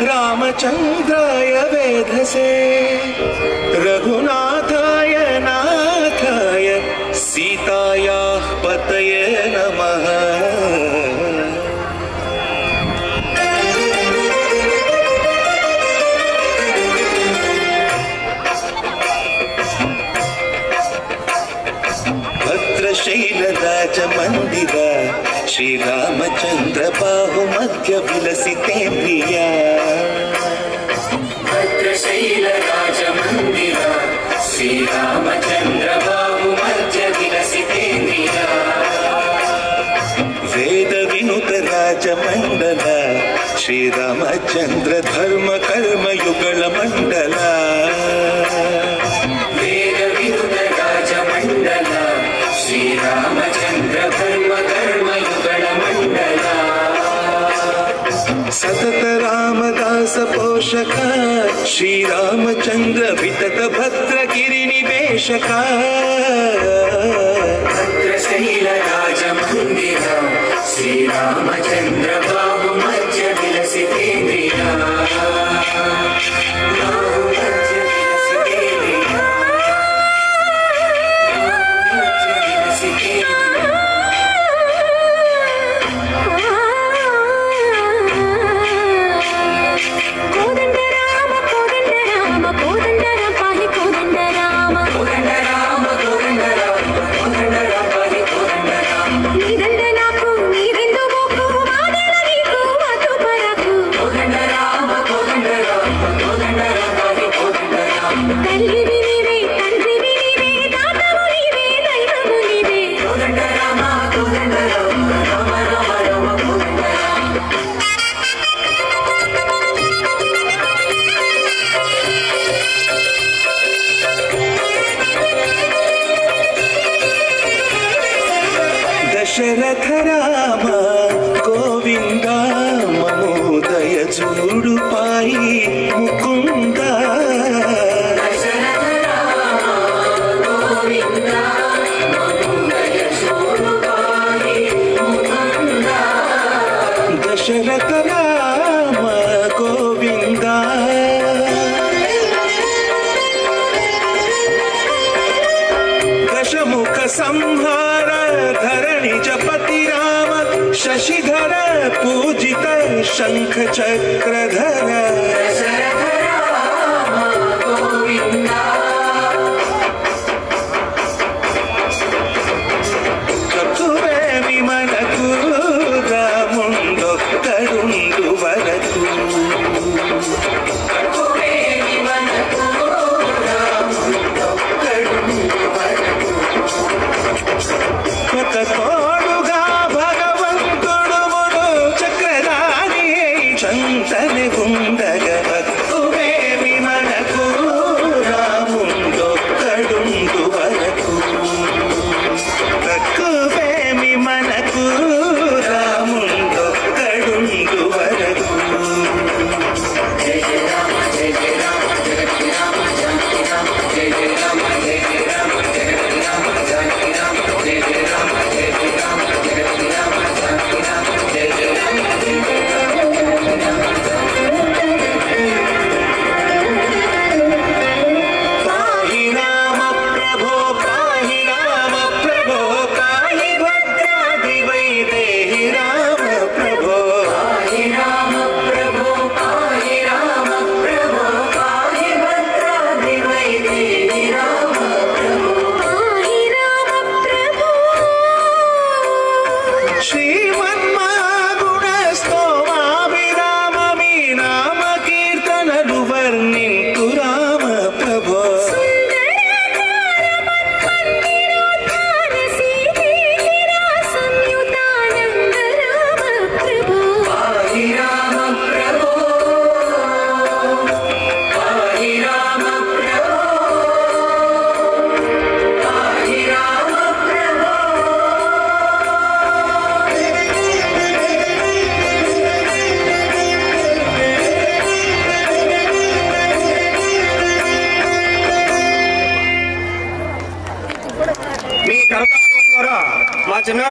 रामचन्द्राय वेधसे रघुनाथाय नाथाय सीतायाः पतये नमः। भद्रशैलराजमन्दिर श्रीरामचन्द्र बाहुमध्य विलसितेन्द्रिया। भद्रशैलराजमन्दिर श्रीरामचन्द्र बाहुमध्य विलसितेन्द्रिया। वेदविनुत राजमण्डल श्रीरामचन्द्र धर्म कर्म युगल मण्डल। वेदविनुत राजमण्डल श्रीरामचन्द्र धर्म कर्म युगल मण्डल। सतत रामदास पोषक श्रीरामचन्द्र वितत भद्रगिरि निवेशक। भद्रशैलराजमन्दिर श्रीरामचन्द्र बाहुमध्य विलसितेन्द्रिया। दशरथ राम गोविंद ममोदय जूडु पाई मुकुंद। दशरथ राम गोविंद ममोदय जूडु पाई मुकुंद। दशरथ राम गोविंद दशमुख संहार धरणि जपति राम शशिधर पूजित शंख चक्रधर। दशरथ राम गोविंद कतुवे विमन कूद मुंडोत्तरुंडु वरकु। कतुवे विमन कूद मुंडोत्तरुंडु वरकु। तोडुगा भगवंतुडु मुडु चक्रधारी चंतने